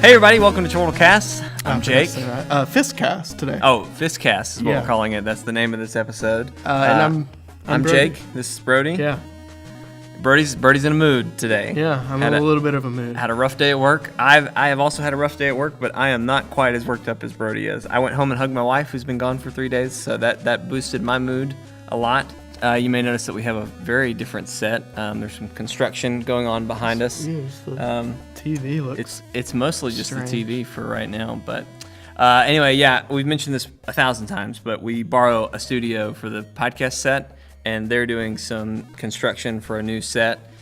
Hey everybody, welcome to Chortle Cast. I'm Jake. Fist Cast today. Oh, Fist Cast is what we're calling it. That's the name of this episode. And I'm Brody. Jake. This is Brody. Yeah. Brody's in a mood today. Yeah, I'm in a little bit of a mood. Had a rough day at work. I have also had a rough day at work, but I am not quite as worked up as Brody is. I went home and hugged my wife, who's been gone for 3 days, so that boosted my mood a lot. You may notice that we have a very different set. There's some construction going on behind us. The TV looks It's mostly just strange. the TV for right now, but anyway, yeah, we've mentioned this 1,000 times, but we borrow a studio for the podcast set, and they're doing some construction for a new set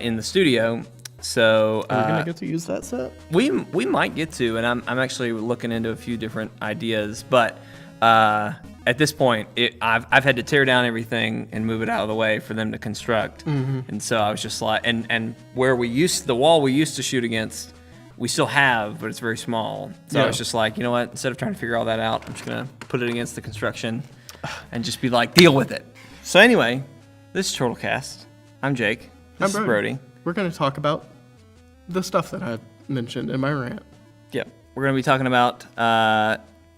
in the studio. So Are we gonna get to use that set? we might get to, and I'm actually looking into a few different ideas, but at this point, I've had to tear down everything and move it out of the way for them to construct, and so I was just like, and where the wall we used to shoot against, we still have, but it's very small. So I was just like, you know what? Instead of trying to figure all that out, I'm just gonna put it against the construction, and just be like, deal with it. So anyway, this is Chortle Cast. I'm Jake. This is Brody. We're gonna talk about the stuff that I mentioned in my rant. Yep. We're gonna be talking about.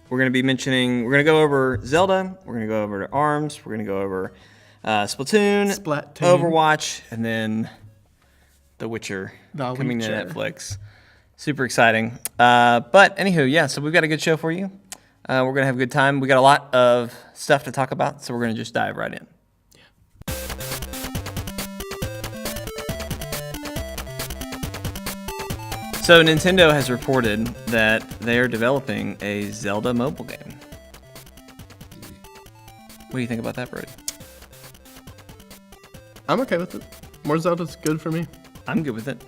We're going to go over Zelda, we're going to go over ARMS, we're going to go over Splatoon, Overwatch, and then The Witcher coming to Netflix. Super exciting. But anywho, yeah, so we've got a good show for you. We're going to have a good time. We got a lot of stuff to talk about, so we're going to just dive right in. So Nintendo has reported that they are developing a Zelda mobile game. What do you think about that, Brody? I'm okay with it. More Zelda's good for me. I'm good with it.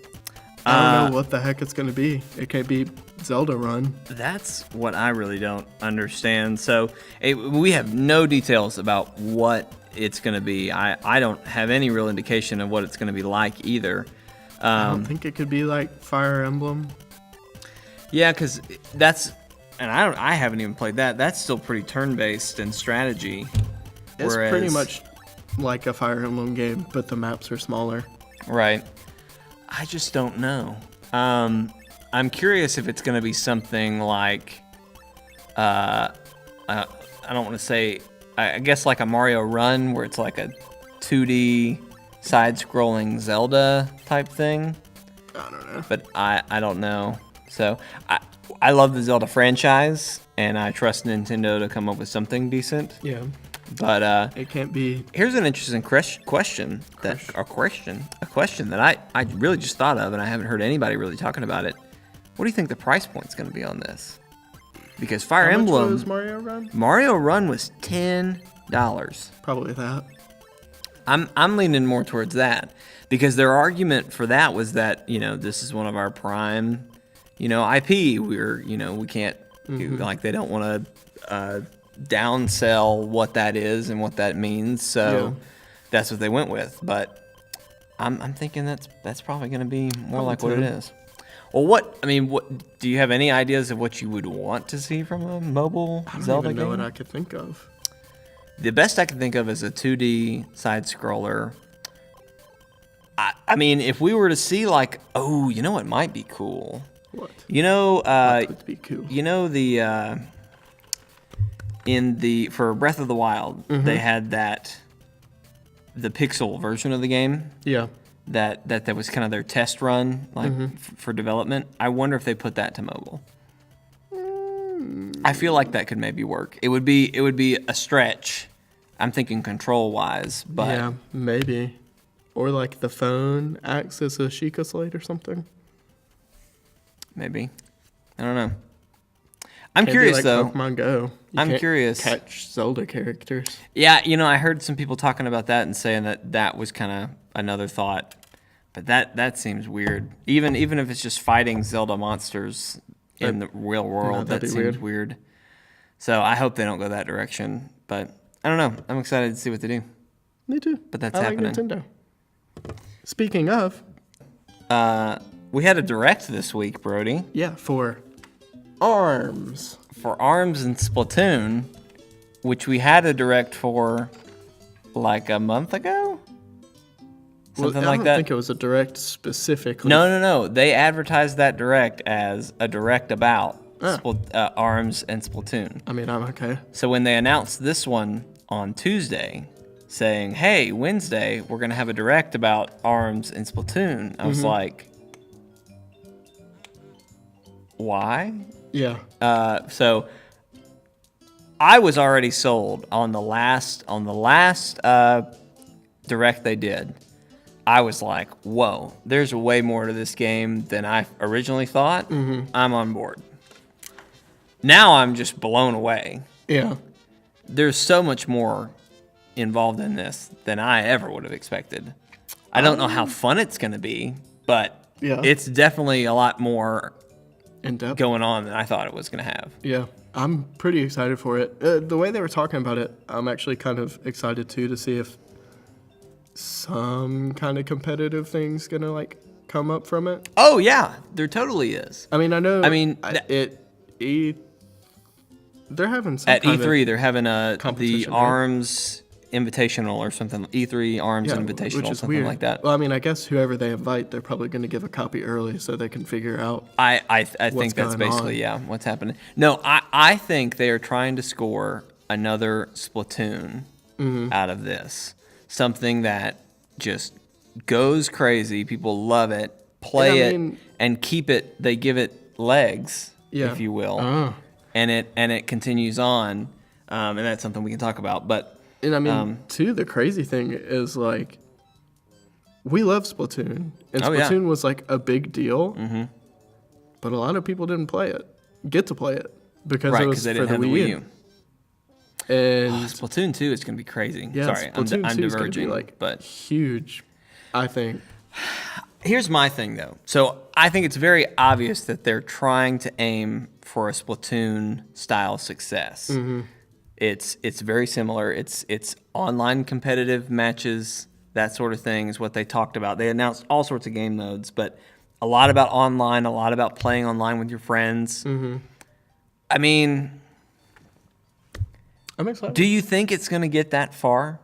I don't know what the heck it's gonna be. It can't be Zelda Run. That's what I really don't understand. So we have no details about what it's going to be. I don't have any real indication of what it's going to be like either. I don't think it could be like Fire Emblem. Yeah, because I haven't even played that. That's still pretty turn-based and strategy. It's pretty much like a Fire Emblem game, but the maps are smaller. Right. I just don't know. I'm curious if it's going to be something like, I don't want to say, I guess like a Mario Run, where it's like a 2D side-scrolling Zelda type thing. I don't know. But I don't know. So I love the Zelda franchise, and I trust Nintendo to come up with something decent. Yeah. But it can't be. Here's an interesting question that I really just thought of, and I haven't heard anybody really talking about it. What do you think the price point's going to be on this? Because Fire Emblem. How much was Mario Run? Mario Run was $10. Probably that. I'm leaning more towards that, because their argument for that was that, this is one of our prime, IP. We can't like, they don't want to downsell what that is and what that means. So that's what they went with. But I'm thinking that's probably going to be more like what it is. Well, what do you have any ideas of what you would want to see from a mobile Zelda game? I don't even know what I could think of. The best I can think of is a 2D side-scroller. I mean, if we were to see like, what might be cool? What? What would be cool? For Breath of the Wild, they had the pixel version of the game. Yeah. That was kind of their test run, for development. I wonder if they put that to mobile. I feel like that could maybe work. It would be a stretch. I'm thinking control-wise, but yeah, maybe, or like the phone acts as a Sheikah slate or something. Maybe, I don't know. I'm curious though. Pokemon Go. I'm curious. Catch Zelda characters. Yeah, I heard some people talking about that and saying that was kind of another thought, but that seems weird. Even if it's just fighting Zelda monsters in the real world, that seems weird. So I hope they don't go that direction. But I don't know. I'm excited to see what they do. Me too. But that's happening. Like Nintendo. Speaking of, we had a direct this week, Brody. Yeah, for ARMS. For ARMS and Splatoon, which we had a direct for like a month ago. something I like don't that. think it was a direct specifically. No. They advertised that direct as a direct about ARMS and Splatoon. I mean, I'm okay. So when they announced this one on Tuesday, saying, "Hey, Wednesday we're gonna have a direct about ARMS and Splatoon," I was like, "Why?" Yeah. So I was already sold on the last direct they did. I was like, "Whoa, there's way more to this game than I originally thought." I'm on board. Now I'm just blown away. Yeah. There's so much more involved in this than I ever would have expected. I don't know how fun it's going to be, but it's definitely a lot more in depth going on than I thought it was going to have. Yeah. I'm pretty excited for it. The way they were talking about it, I'm actually kind of excited too to see if some kind of competitive thing's going to like come up from it. Oh yeah, there totally is. I mean, I know. I mean, they're having some at kind E3 of they're having the competition, right? ARMS Invitational or something. E3 ARMS Invitational, which is something weird. like that. Well, I mean, I guess whoever they invite, they're probably going to give a copy early so they can figure out. I think that's going basically on. what's happening. No, I think they are trying to score another Splatoon out of this. Something that just goes crazy. People love it, play it, and keep it. They give it legs, if you will, and it continues on, and that's something we can talk about. But and I mean, too, the crazy thing is like, we love Splatoon, and Splatoon was like a big deal, but a lot of people didn't get to play it because it was they for didn't the have Wii U. And Splatoon 2 is going to be crazy. yeah, Sorry, Splatoon I'm 2 is gonna diverging, be like but huge, I think. here's my thing, though. So I think it's very obvious that they're trying to aim for a Splatoon-style success. It's very similar. It's online competitive matches, that sort of thing is what they talked about. They announced all sorts of game modes, but a lot about online, a lot about playing online with your friends. I mean, I'm excited. do you think it's going to get that far?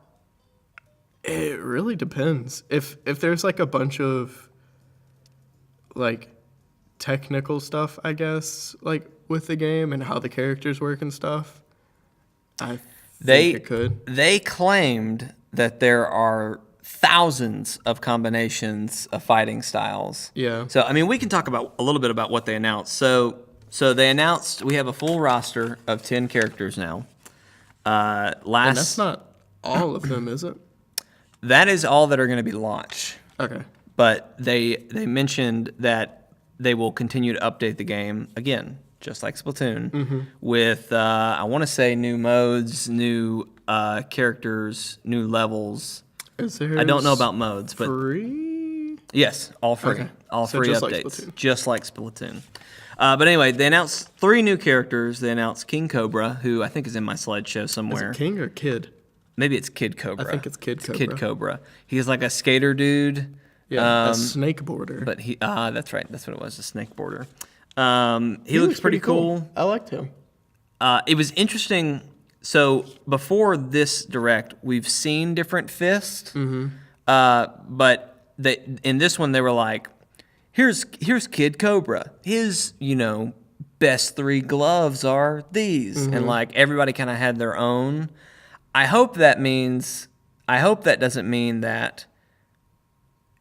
It really depends. If there's like a bunch of like technical stuff, I guess, like with the game and how the characters work and stuff, I think it could. They claimed that there are thousands of combinations of fighting styles. Yeah. So I mean, we can talk about a little bit about what they announced. So they announced we have a full roster of 10 characters now. And that's not all of them, is it? That is all that are going to be launched. Okay. But they mentioned that they will continue to update the game again, just like Splatoon, with I want to say new modes, new characters, new levels. I don't know about modes, but free? yes, all free, Okay. all So free just like updates, Splatoon. just like Splatoon. But anyway, they announced 3 new characters. They announced King Cobra, who I think is in my slideshow Is somewhere. it King or Kid? Maybe it's Kid Cobra. I think it's Kid Cobra. Kid Cobra. He's like a skater dude. Yeah, a snake border. But that's right. That's what it was, a snake border. He looks pretty cool. I liked him. It was interesting. So before this direct, we've seen different fists. But in this one, they were like, here's Kid Cobra. His, best 3 gloves are these. And like everybody kind of had their own. I hope that doesn't mean that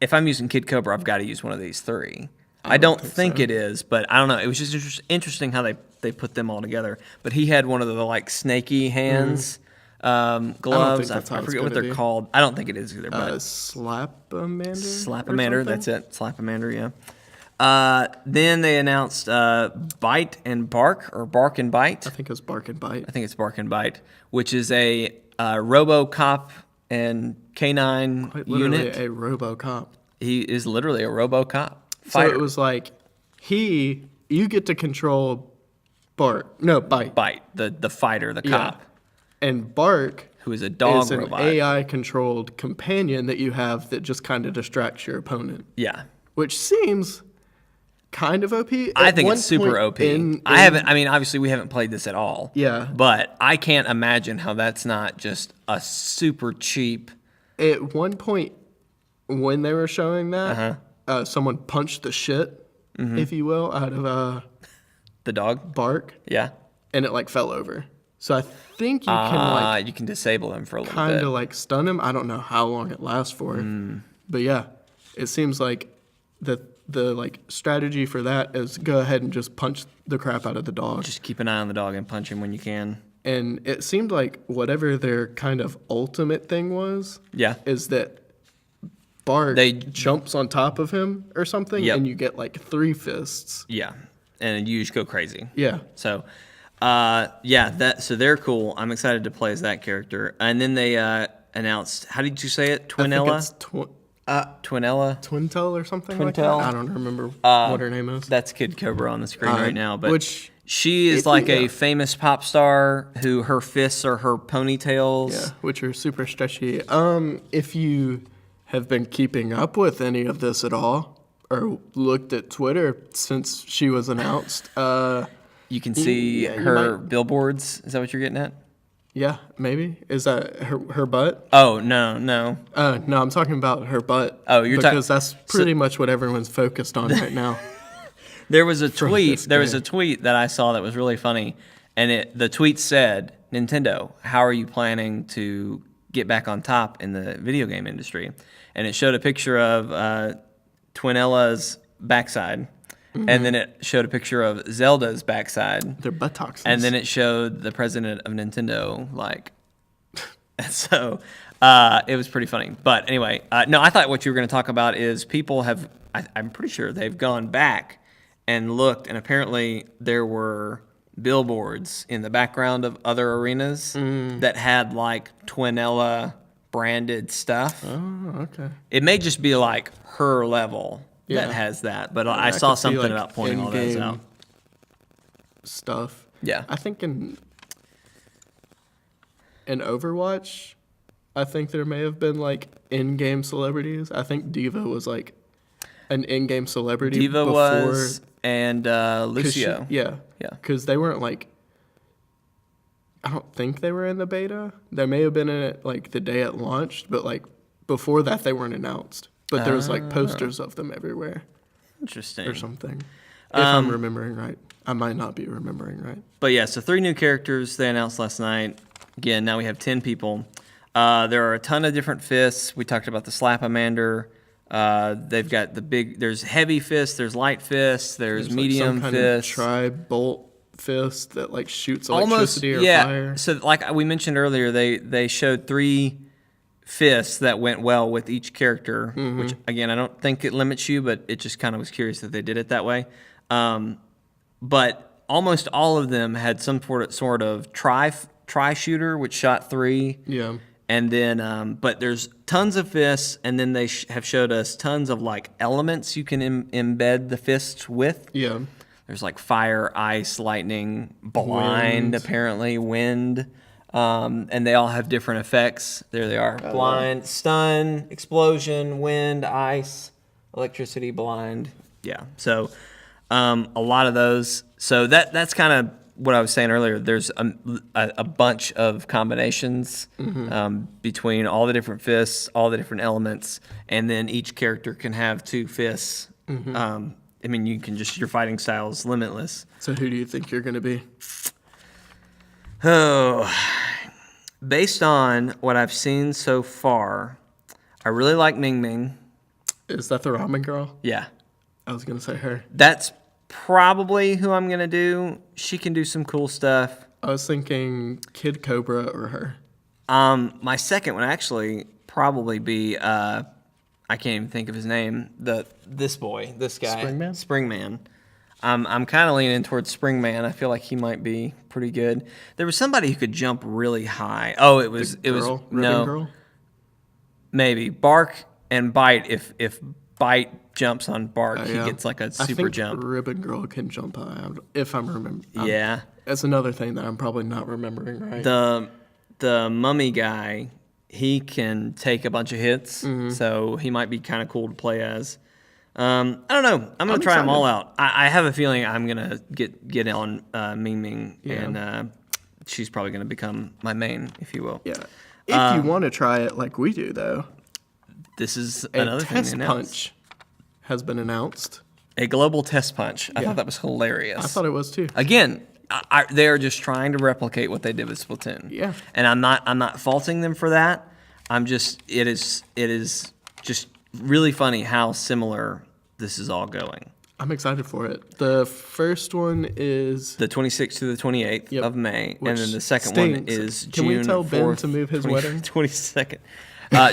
if I'm using Kid Cobra, I've got to use one of these 3. I don't think so. it is, but I don't know. It was just interesting how they put them all together. But he had one of the like snaky hands gloves. that's how I it's forget what gonna they're be. called. I don't think it is either. But Slap-a-mander? Slap-a-mander, that's it. Slap-a-mander, yeah. Then they announced Byte and Barq, or Barq and Byte. I think it was Bark and Bite. I think it's Barq and Byte, which is a RoboCop and K9 Quite literally unit. a RoboCop. He is literally a RoboCop So fighter. it was like, you get to control Bite. Byte, the fighter, the cop, And Bark who is a dog is an robot. AI-controlled companion that you have that just kind of distracts your opponent. Yeah. Which seems kind of OP. I At think one it's super point OP. Obviously we haven't played this at all. Yeah. But I can't imagine how that's not just a super cheap. At one point when they were showing that, someone punched the shit, if you will, out of the dog. Barq, Yeah. and it like fell over. So I think you can like you can disable him for a little kind bit. of like stun him. I don't know how long it lasts for, but yeah, it seems like the like strategy for that is go ahead and just punch the crap out of the dog. Just keep an eye on the dog and punch him when you can. And it seemed like whatever their kind of ultimate thing was, is that Barq jumps on top of him or something, and you get like 3 fists. Yeah, and you just go crazy. Yeah. So. So they're cool. I'm excited to play as that character. And then they announced, how did you say it? Twintelle? I think it's Twintelle? Twintelle or something like that. Twintelle? I don't remember what her name is. That's Kid Cobra on the screen right now. But which she is like a famous pop star who her fists are her ponytails. Yeah, which are super stretchy. If you have been keeping up with any of this at all or looked at Twitter since she was announced, you can see her billboards. Is that what you're getting at? Yeah, maybe. Is that her butt? Oh, no. No, I'm talking about her butt. Oh, you're talking... Because that's pretty much what everyone's focused on right now. There was a tweet that I saw that was really funny. And the tweet said, Nintendo, how are you planning to get back on top in the video game industry? And it showed a picture of Twintella's backside. And then it showed a picture of Zelda's backside. Their buttocks. And then it showed the president of Nintendo, like. So it was pretty funny. But anyway, no, I thought what you were going to talk about is people have, I'm pretty sure they've gone back and looked, and apparently there were billboards in the background of other arenas that had like Twinella branded stuff. Oh, okay. It may just be like her level. That has that, but I saw something like about pointing all those out. Stuff. Yeah. I think in Overwatch, I think there may have been like in-game celebrities. I think Diva was like an in-game celebrity. Diva was, and Lucio. Yeah. Because they weren't like, I don't think they were in the beta. They may have been in it like the day it launched, but like before that they weren't announced. But there was like posters of them everywhere. Interesting. Or something. If I'm remembering right. I might not be remembering right. But yeah, so 3 new characters they announced last night. Again, now we have 10 people. There are a ton of different fists. We talked about the Slap-O-Mander. They've got there's heavy fists, there's light fists, there's medium like some fists. Kind of tri-bolt fist that like shoots electricity or fire. So like we mentioned earlier, they showed 3 fists that went well with each character, which again I don't think it limits you, but it just kind of was curious that they did it that way. But almost all of them had some sort of tri shooter, which shot 3. Yeah. And then, but there's tons of fists, and then they have showed us tons of like elements you can embed the fists with. Yeah. There's like fire, ice, lightning, blind, apparently, wind. And they all have different effects. There they are. Blind, stun, explosion, wind, ice, electricity, blind. Yeah. So a lot of those. So that's kind of what I was saying earlier. There's a bunch of combinations between all the different fists, all the different elements, and then each character can have 2 fists. I mean, your fighting style is limitless. So who do you think you're going to be? Oh, based on what I've seen so far, I really like Ming Ming. Is that the ramen girl? Yeah. I was going to say her. That's probably who I'm going to do. She can do some cool stuff. I was thinking Kid Cobra or her. My second would actually probably be, I can't even think of his name, this guy. Springman. I'm kind of leaning towards Springman. I feel like he might be pretty good. There was somebody who could jump really high. Oh, it was Girl? Maybe Barq and Byte. If Byte jumps on Barq, he gets like a super jump. Ribbon Girl can jump high, if I'm remembering. Yeah, that's another thing that I'm probably not remembering right. The mummy guy, he can take a bunch of hits, so he might be kind of cool to play as. I don't know. I'm gonna try them all out. I have a feeling I'm gonna get on Ming Ming, and she's probably gonna become my main, if you will. Yeah. If you want to try it like we do, though. this is A another thing test they announced. punch has been announced. A global test punch. I thought that was hilarious. I thought it was too. Again, they are just trying to replicate what they did with Splatoon. Yeah. And I'm not faulting them for that. It is just really funny how similar this is all going. I'm excited for it. The first one is The 26th to the 28th of May, and then the second stinks. one is Can June we tell 4th, Ben to move his wedding? 22nd.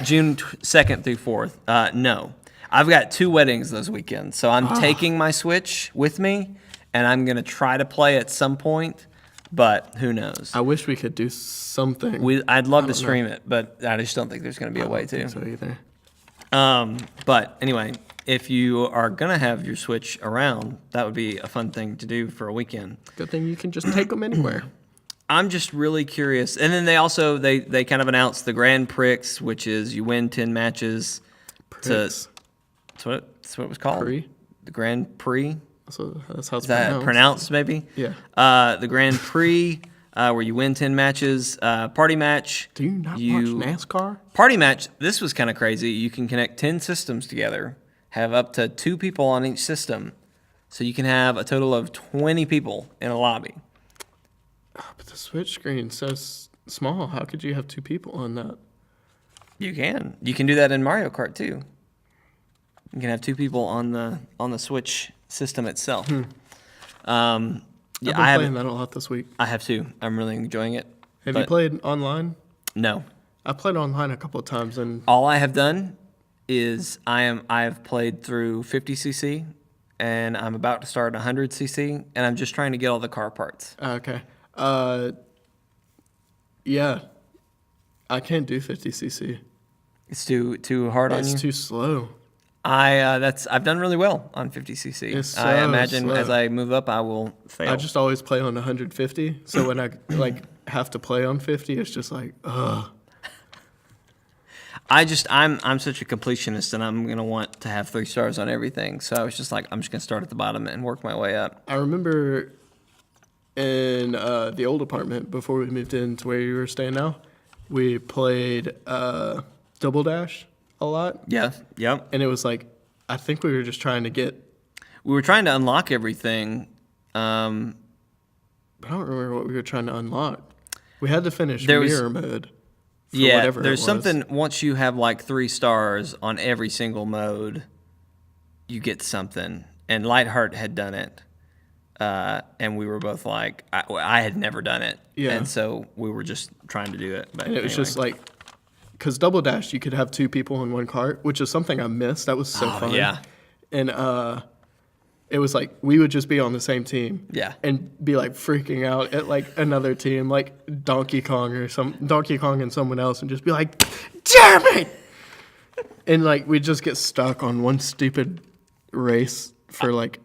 June 2nd through 4th. No. I've got 2 weddings those weekends, so I'm taking my Switch with me, and I'm going to try to play at some point, but who knows? I wish we could do something. I'd love to stream it, but I just don't think there's going to be a way to. I don't think so either. But anyway, if you are going to have your Switch around, that would be a fun thing to do for a weekend. Good thing you can just take them anywhere. I'm just really curious. And then they also, they kind of announced the Grand Prix, which is you win 10 matches. Prix. That's what it was called? Prix? The Grand Prix? So that's how it's Is that pronounced maybe? Yeah. The Grand Prix, where you win 10 matches. Party match. Do you not watch NASCAR? Party match, this was kind of crazy. You can connect 10 systems together, have up to 2 people on each system. So you can have a total of 20 people in a lobby. Oh, but the Switch screen's so small. How could you have 2 people on that? You can. You can do that in Mario Kart too. You can have 2 people on the Switch system itself. Yeah, I've been playing that a lot this week. I have too. I'm really enjoying it. Have you played online? No. I played online a couple of times, and All I have done is I've played through 50cc, and I'm about to start 100cc, and I'm just trying to get all the car parts. okay. Yeah, I can't do 50cc. It's too hard on you. It's too slow. I've done really well on 50cc. It's I so imagine slow. as I move up, I will fail. I just always play on 150. So when I have to play on 50, it's just like, ugh. I'm such a completionist, and I'm gonna want to have 3 stars on everything. So I was just like, I'm just gonna start at the bottom and work my way up. I remember in the old apartment before we moved into where you were staying now, we played Double Dash a lot. Yeah. Yep. And it was like, I think we were just trying to get, We were trying to unlock everything. but I don't remember what we were trying to unlock. We had to finish There was- mirror mode. For Yeah, whatever there's it was. something, once you have like 3 stars on every single mode, you get something. And Lightheart had done it. And we were both like, I had never done it. Yeah. And so we were just trying to do it. But And it was anyway. just like, because Double Dash, you could have 2 people in one cart, which is something I missed. That was so fun. yeah. And it was like, we would just be on the same team. Yeah. And be like freaking out at like another team, like Donkey Kong and someone else, and just be like, damn it! And like, we'd just get stuck on one stupid race for like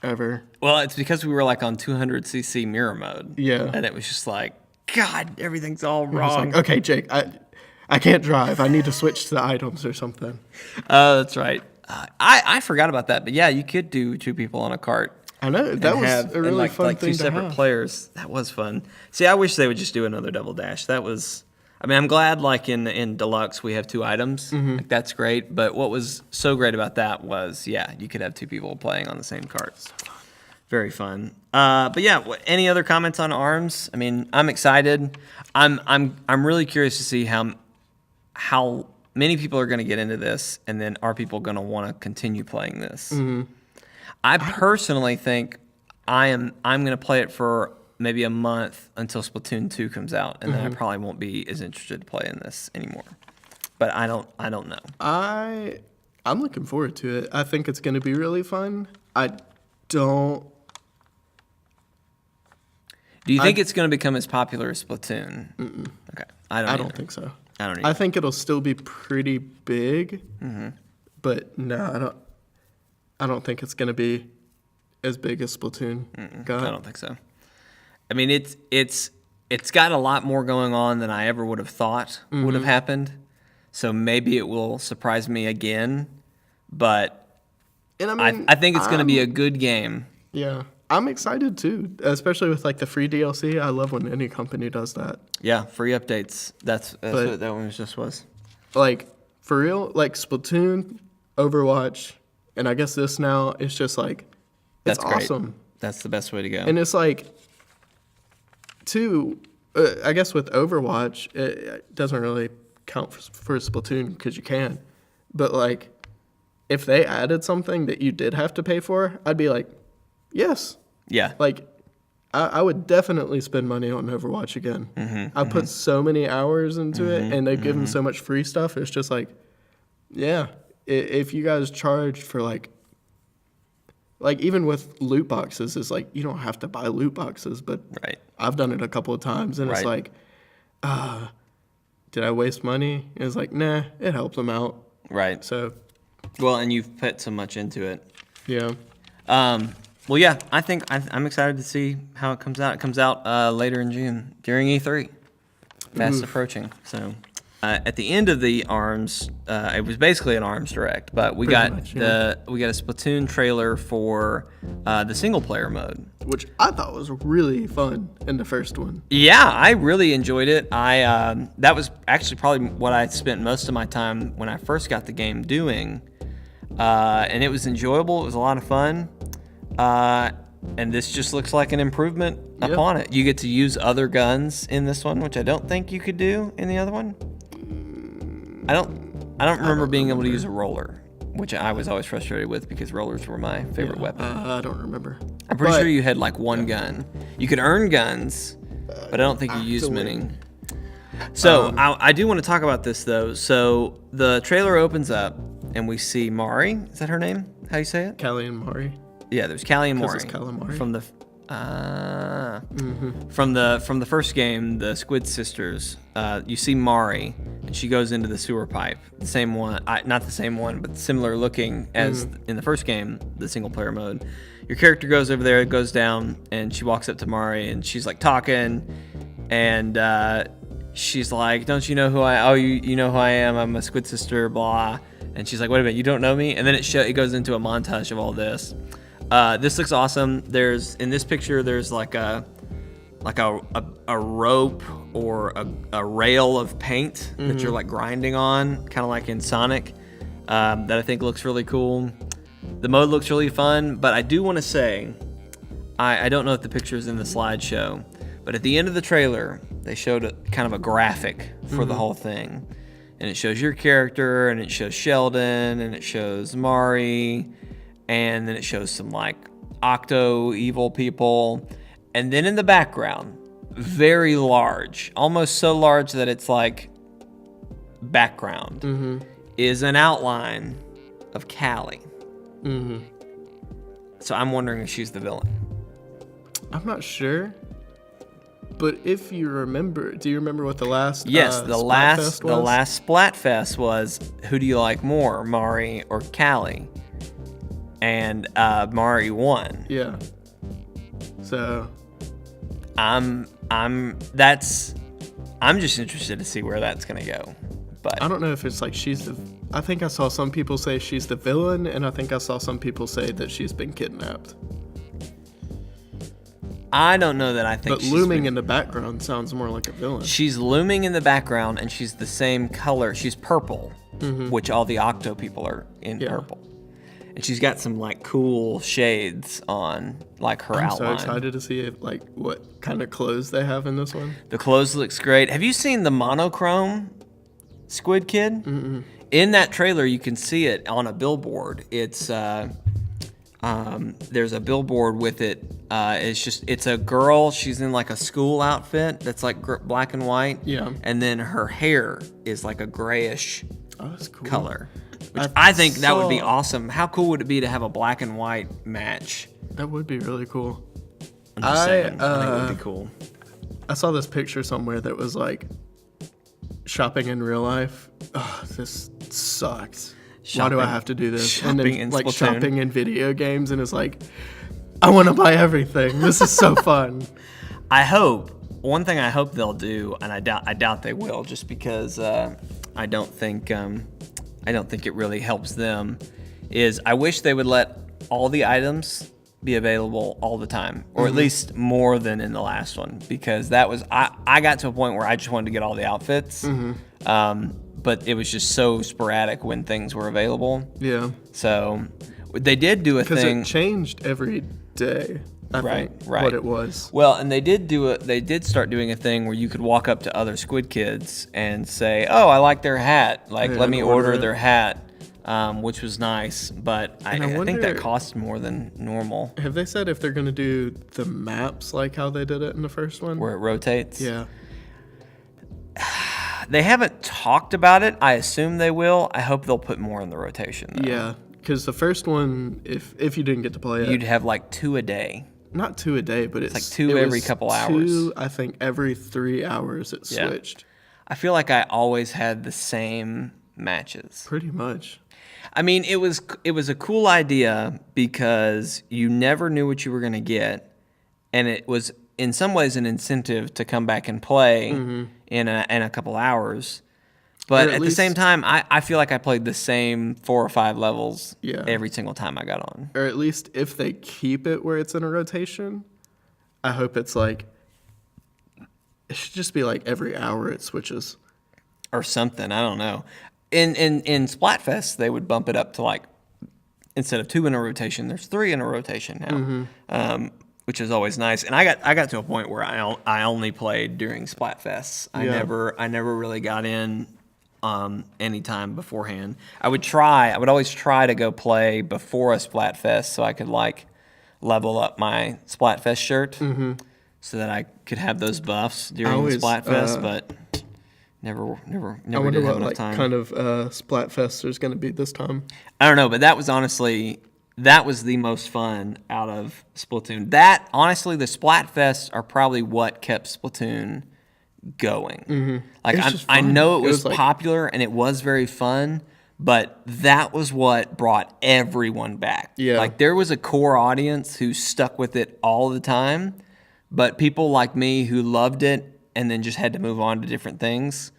ever. Well, it's because we were like on 200cc mirror mode. Yeah. And it was just like, God, everything's all I was wrong. like, okay, Jake, I can't drive. I need to switch to the items or something. Oh, that's right. I forgot about that. But yeah, you could do 2 people on a cart. I know. That was a really fun thing 2 to separate have. players. That was fun. See, I wish they would just do another Double Dash. That was, I mean, I'm glad like in Deluxe we have 2 items. Mm-hmm. Like, that's great. But what was so great about that was, yeah, you could have 2 people playing on the same cart. Very fun. But yeah, any other comments on ARMS? I mean, I'm excited. I'm really curious to see how many people are going to get into this, and then are people going to want to continue playing this? Mm-hmm. I personally think I'm going to play it for maybe a month until Splatoon 2 comes out, and then I probably won't be as interested to play in this anymore. But I don't know. I'm looking forward to it. I think it's going to be really fun. Do you think it's going to become as popular as Splatoon? Mm-mm. Okay, I don't think so. I don't either. I think it'll still be pretty big, but no, I don't think it's going to be as big as Splatoon got. I don't think so. I mean, it's got a lot more going on than I ever would have thought would have happened. So maybe it will surprise me again, but And I mean, I think it's going to be a good game. Yeah, I'm excited too, especially with like the free DLC. I love when any company does that. Yeah, free updates. That's what that one just was. Like for real, like Splatoon, Overwatch, and I guess this now, it's just like, it's That's great. awesome. That's the best way to go. And it's like, I guess with Overwatch, it doesn't really count for Splatoon because you can. But like, if they added something that you did have to pay for, I'd be like, yes. Yeah. Like, I would definitely spend money on Overwatch again. I put so many hours into it, and they've given so much free stuff. It's just like, yeah, if you guys charge for like even with loot boxes, it's like you don't have to buy loot boxes, but Right. I've done it a couple of times, and it's like, did I waste money? And it's like, nah, it helped them out. Right. So, Well, and you've put so much into it. yeah. Well, yeah, I think I'm excited to see how it comes out. It comes out later in June during E3. Fast approaching. So at the end of the ARMS, it was basically an ARMS Direct, but we got a Splatoon trailer for the single player mode, Which I thought was really fun in the first one. Yeah, I really enjoyed it. That was actually probably what I spent most of my time when I first got the game doing, and it was enjoyable. It was a lot of fun, and this just looks like an improvement upon it. You get to use other guns in this one, which I don't think you could do in the other one. I don't remember being able to use a roller, which I was always frustrated with because rollers were my favorite weapon. I don't remember. I'm pretty sure you had like one gun. You could earn guns, but I don't think you used many. So I do want to talk about this though. So the trailer opens up and we see Mari. Is that her name? How you say it? Callie and Mari. Yeah, there's Callie and Mari it's calamari. from the first game, the Squid Sisters. You see Mari, and she goes into the sewer pipe. The same one, not the same one, but similar looking as in the first game, the single player mode. Your character goes over there, goes down, and she walks up to Mari, and she's like talking, and she's like, "Don't you know who I? Oh, you know who I am? I'm a Squid Sister." Blah. And she's like, "Wait a minute, you don't know me?" And then it goes into a montage of all this. This looks awesome. In this picture, there's like a rope or a rail of paint that you're like grinding on, kind of like in Sonic, that I think looks really cool. The mode looks really fun, but I do want to say, I don't know if the picture is in the slideshow, but at the end of the trailer, they showed kind of a graphic for the whole thing. And it shows your character, and it shows Sheldon, and it shows Mari, and then it shows some like Octo evil people. And then in the background, very large, almost so large that it's like background, is an outline of Callie. So I'm wondering if she's the villain. I'm not sure. But if you remember, do you remember what the last the last Splatfest was, who do you like more, Mari or Callie? And Mari won. Yeah. So I'm just interested to see where that's gonna go. But I don't know if it's like I think I saw some people say she's the villain, and I think I saw some people say that she's been kidnapped. I don't know that I think. But looming in the background sounds more like a villain. She's looming in the background, and she's the same color. She's purple, which all the Octo people are in purple. And she's got some like cool shades on, like her outline. I'm so excited to see what kind of clothes they have in this one. The clothes looks great. Have you seen the monochrome Squid Kid? Mm-mm. In that trailer, you can see it on a billboard. It's there's a billboard with it. It's a girl. She's in like a school outfit that's like black and white. Yeah. And then her hair is like a grayish that's cool. color. Which I think that would be awesome. How cool would it be to have a black and white match? That would be really cool. I'm just saying. I think it would be cool. I saw this picture somewhere that was like shopping in real life. Oh, this sucks. Why do I have to do this? Shopping in Splatoon. Shopping in video games, and it's like, I want to buy everything. This is so fun. One thing I hope they'll do, and I doubt they will, just because I don't think it really helps them, is I wish they would let all the items be available all the time, or at least more than in the last one, because that was I got to a point where I just wanted to get all the outfits. but it was just so sporadic when things were available. Yeah. So they did do a Because thing. it changed every day. I think, what it was. Well, and they did start doing a thing where you could walk up to other Squid Kids and say, "Oh, I like their hat. Like, let me order their hat," which was nice. But I think that costs more than normal. Have they said if they're going to do the maps like how they did it in the first one? Where it rotates? Yeah. They haven't talked about it. I assume they will. I hope they'll put more in the rotation, though. Yeah, because the first one, if you didn't get to play it, you'd have like 2 a day. Not 2 a day, but it's like 2 every couple hours. 2, I think, every 3 hours it switched. I feel like I always had the same matches. Pretty much. I mean, it was a cool idea because you never knew what you were going to get, and it was in some ways an incentive to come back and play in a couple hours. But at the same time, I feel like I played the same 4 or 5 levels every single time I got on. Or at least if they keep it where it's in a rotation, I hope it's like, it should just be like every hour it switches. Or something, I don't know. In Splatfest, they would bump it up to like, instead of 2 in a rotation, there's 3 in a rotation now, which is always nice. And I got to a point where I only played during Splatfests. I never really got in any time beforehand. I would always try to go play before a Splatfest so I could like level up my Splatfest shirt so that I could have those buffs during the Splatfest, but never I wonder did have what enough time. kind of Splatfest there's going to be this time. I don't know, but that was the most fun out of Splatoon. That, honestly, the Splatfests are probably what kept Splatoon going. Like, I know it was popular and it was very fun, but that was what brought everyone back. Yeah. Like, there was a core audience who stuck with it all the time, but people like me who loved it and then just had to move on to different things,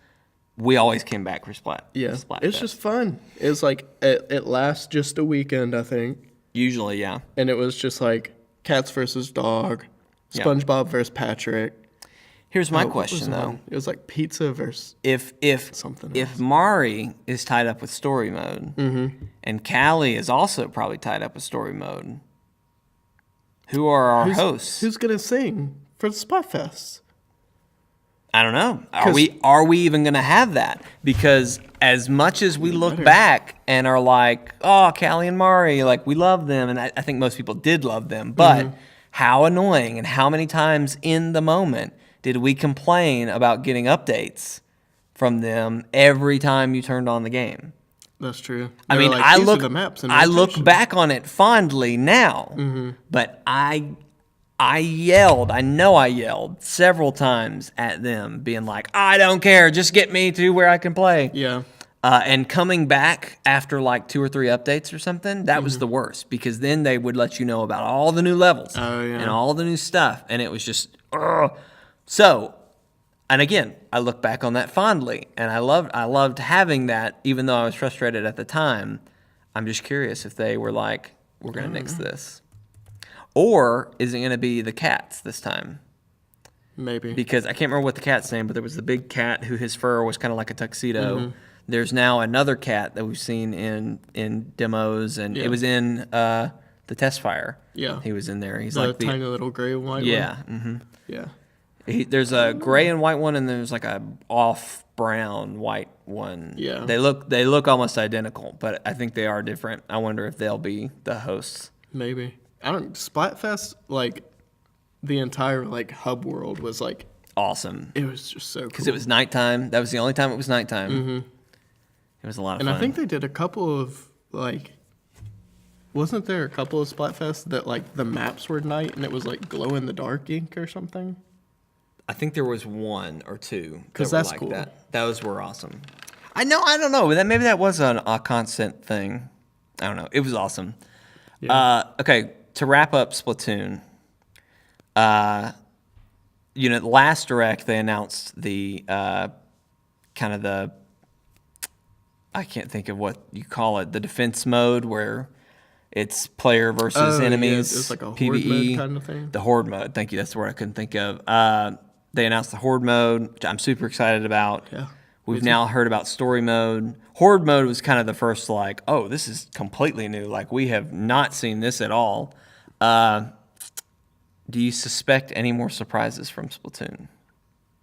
we always came back for Splat. Yeah, Splatfest. it's just fun. It's like, it lasts just a weekend, I think. Usually, yeah. And it was just like cats versus dog, SpongeBob versus Patrick. Here's my question, though. It was like pizza versus if something if else. Mari is tied up with story mode, and Callie is also probably tied up with story mode, who are our hosts? Who's gonna sing for the Splatfest? I don't know. Are we even gonna have that? Because as much as we look back and are like, oh, Callie and Mari, like, we love them, and I think most people did love them, but how annoying and how many times in the moment did we complain about getting updates from them every time you turned on the game? That's true. I mean, like, I look back on it fondly now, but I yelled. I know I yelled several times at them, being like, I don't care, just get me to where I can play. Yeah. And coming back after like 2 or 3 updates or something, that was the worst, because then they would let you know about all the new levels and all the new stuff, and it was just, ugh. So, and again, I look back on that fondly, and I loved having that, even though I was frustrated at the time. I'm just curious if they were like, we're going to nix this. Or is it going to be the cats this time? Maybe. Because I can't remember what the cat's name, but there was the big cat who his fur was kind of like a tuxedo. There's now another cat that we've seen in demos, and it was in the test fire. Yeah. He was in there. He's the like the tiny little gray and white one. Yeah. Yeah. There's a gray and white one, and there's like a off brown white one. Yeah. They look almost identical, but I think they are different. I wonder if they'll be the hosts. Maybe. Splatfest, like, the entire, like, hub world was, like, awesome. It was just so cool. Because it was nighttime. That was the only time it was nighttime. It was a lot of fun. And I think they did a couple of, like, wasn't there a couple of Splatfests that, like, the maps were night and it was, like, glow-in-the-dark ink or something? I think there was 1 or 2. Because that's like cool. Those were awesome. I don't know. Maybe that was a constant thing. I don't know. It was awesome. Yeah. Okay, to wrap up Splatoon, the last Direct, they announced the kind of the, I can't think of what you call it, the defense mode where it's player versus enemies. Yeah, it's like a PvE, horde mode kind of thing. The horde mode. Thank you. That's the word I couldn't think of. They announced the horde mode, which I'm super excited about. Yeah. We've now heard about story mode. Horde mode was kind of the first, like, oh, this is completely new. Like, we have not seen this at all. Do you suspect any more surprises from Splatoon?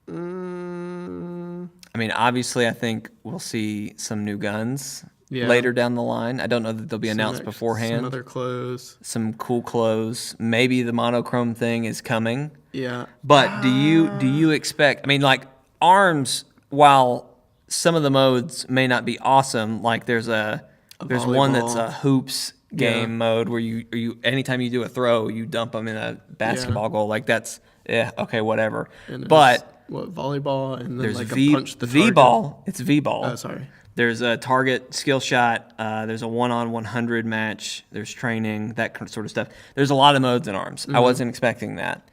I mean, obviously, I think we'll see some new guns later down the line. I don't know that they'll be announced beforehand. Some other clothes. Some cool clothes. Maybe the monochrome thing is coming. Yeah. But do you expect? I mean, like ARMS, while some of the modes may not be awesome, like there's one that's a hoops game mode where you anytime you do a throw, you dump them in a basketball goal. Like that's okay, whatever. But volleyball and then there's like a punch the target. V-ball. It's V-ball. Oh, sorry. There's a target skill shot. There's a 1-on-100 match. There's training, that sort of stuff. There's a lot of modes in ARMS. I wasn't expecting that.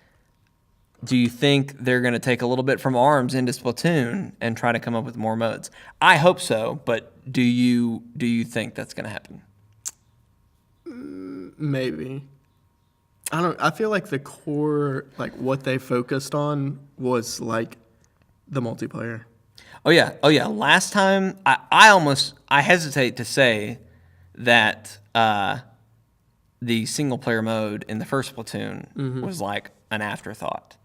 Do you think they're going to take a little bit from ARMS into Splatoon and try to come up with more modes? I hope so, but do you think that's going to happen? Maybe. I feel like the core, like what they focused on was like the multiplayer. Oh yeah. Last time, I hesitate to say that the single player mode in the first Splatoon was like an afterthought.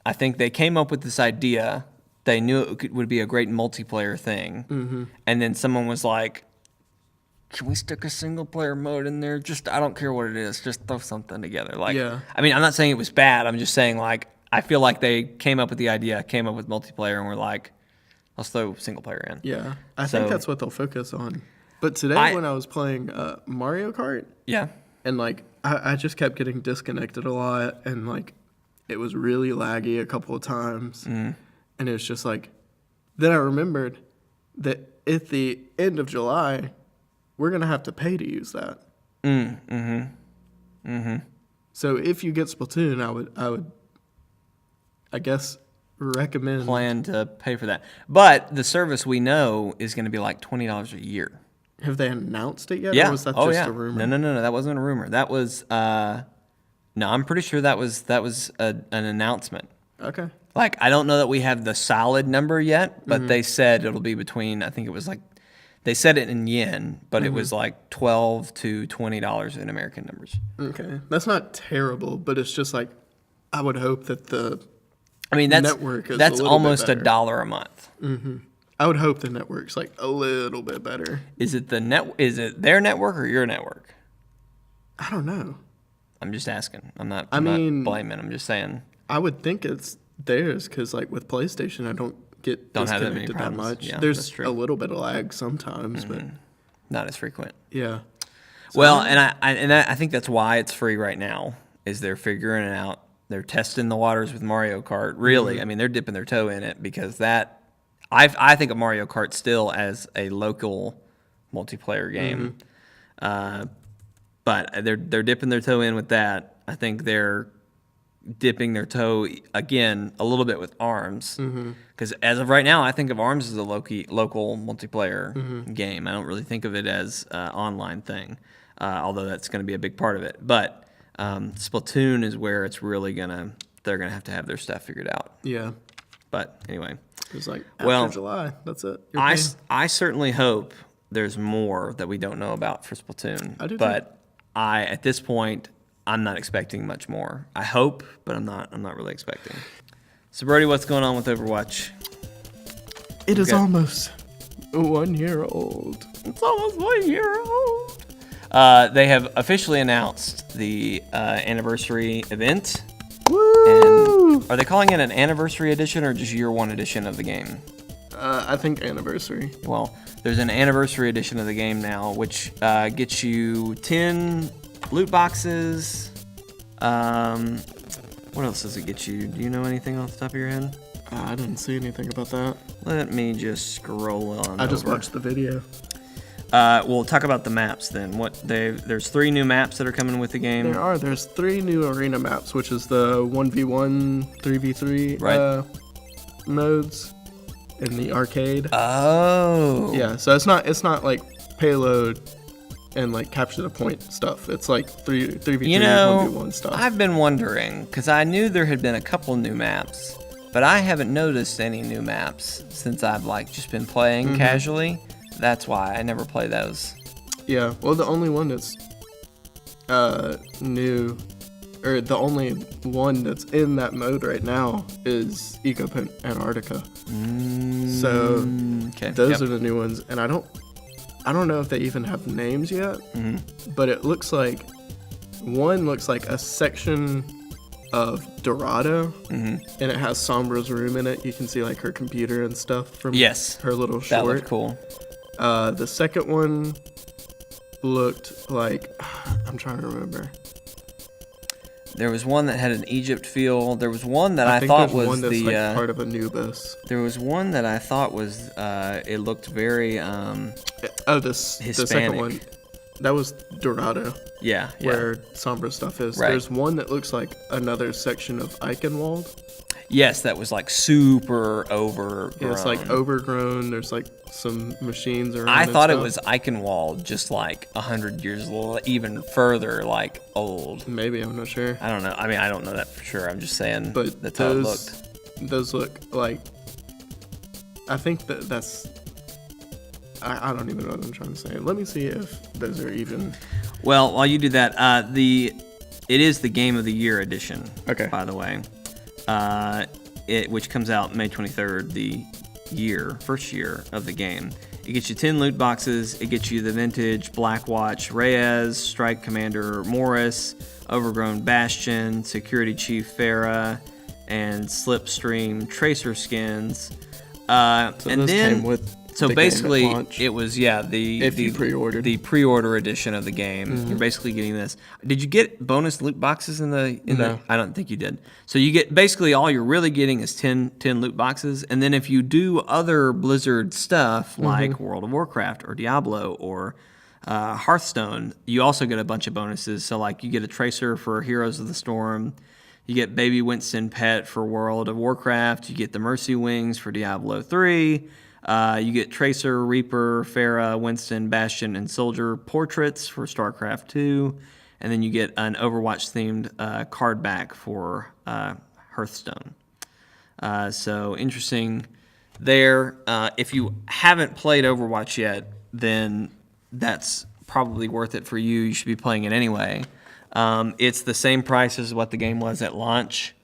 I think they came up with this idea. They knew it would be a great multiplayer thing, and then someone was like, "Can we stick a single player mode in there? Just I don't care what it is, just throw something together." Like, I mean, I'm not saying it was bad. I'm just saying like I feel like they came up with the idea, came up with multiplayer, and were like, "Let's throw single player in." Yeah, I think that's what they'll focus on. But today when I was playing Mario Kart, and like I just kept getting disconnected a lot, and like it was really laggy a couple of times, and it was just like, then I remembered that at the end of July, we're gonna have to pay to use that. So if you get Splatoon, I guess recommend plan to pay for that. But the service we know is going to be like $20 a year. Have they announced it yet? Yeah. Or was that just a rumor? No. That wasn't a rumor. That was no. I'm pretty sure that was an announcement. Okay. Like I don't know that we have the solid number yet, but they said it'll be between. I think it was like they said it in yen, but it was like $12 to $20 in American numbers. Okay, that's not terrible, but it's just like I would hope that the network is that's a little almost bit better. $1 a month. I would hope the network's like a little bit better. Is it Is it their network or your network? I don't know. I'm just asking. I'm not blaming. I'm just saying. I would think it's theirs because, like, with PlayStation, I don't get disconnected that much. Yeah, there's a little bit of lag sometimes, but not as frequent. Yeah. So well, I think that's why it's free right now. Is they're figuring it out. They're testing the waters with Mario Kart. Really, I mean, they're dipping their toe in it because I think of Mario Kart still as a local multiplayer game. But they're dipping their toe in with that. I think they're dipping their toe again a little bit with ARMS because as of right now, I think of ARMS as a local multiplayer game. I don't really think of it as an online thing, although that's going to be a big part of it. But Splatoon is where it's really they're gonna have to have their stuff figured out. Yeah. But anyway, it's like after July. That's it. I certainly hope there's more that we don't know about for Splatoon. I do but too. At this point, I'm not expecting much more. I hope, but I'm not really expecting. So Brody, what's going on with Overwatch? It is almost 1 year old. It's almost 1 year old. They have officially announced the anniversary event. Woo! And are they calling it an anniversary edition or just year one edition of the game? I think anniversary. Well, there's an anniversary edition of the game now, which gets you 10 loot boxes. What else does it get you? Do you know anything off the top of your head? I didn't see anything about that. Let me just scroll on. I just watched the video. We'll talk about the maps then. There's 3 new maps that are coming with the game. There's 3 new arena maps, which is the 1v1, 3v3 modes in the arcade. Oh. Yeah, so it's not like payload and like capture the point stuff. It's like 3v3, 1v1 stuff. I've been wondering because I knew there had been a couple new maps, but I haven't noticed any new maps since I've like just been playing casually. That's why I never play those. Yeah, well, the only one that's new, or the only one that's in that mode right now is Eco Antarctica. So those are the new ones, and I don't know if they even have names yet, but it looks like one looks like a section of Dorado, and it has Sombra's room in it. You can see like her computer and stuff from her little short. That looked cool. The second one looked like, I'm trying to remember. There was one that had an Egypt feel. There was one that I think thought there's was one that's the like part of Anubis. There was one that I thought was it looked very the second one. That was Dorado. Yeah. Where Sombra stuff is. Right. There's one that looks like another section of Eichenwald. Yes, that was like super overgrown. Yeah, it's like overgrown. There's like some machines around. I thought it was Eichenwald, just like 100 years even further, like old. Maybe, I'm not sure. I don't know. I mean, I don't know that for sure. I'm just saying but that's how it looked. Those look like. I think that's. I don't even know what I'm trying to say. Let me see if those are even. Well, while you do that, it is the Game of the Year edition. Okay. By the way, which comes out May 23rd, the first year of the game. It gets you 10 loot boxes. It gets you the vintage Blackwatch Reyes, Strike Commander Morris, Overgrown Bastion, Security Chief Farah, and Slipstream Tracer skins. So and then came with. So basically, it was you pre-ordered the pre-order edition of the game. You're basically getting this. Did you get bonus loot boxes in the? No. I don't think you did. So you get basically all you're really getting is 10 loot boxes, and then if you do other Blizzard stuff like World of Warcraft or Diablo or Hearthstone, you also get a bunch of bonuses. So like you get a Tracer for Heroes of the Storm. You get Baby Winston Pet for World of Warcraft. You get the Mercy Wings for Diablo 3. You get Tracer, Reaper, Farah, Winston, Bastion, and Soldier portraits for StarCraft 2. And then you get an Overwatch-themed card back for Hearthstone. So interesting there. If you haven't played Overwatch yet, then that's probably worth it for you. You should be playing it anyway. It's the same price as what the game was at launch.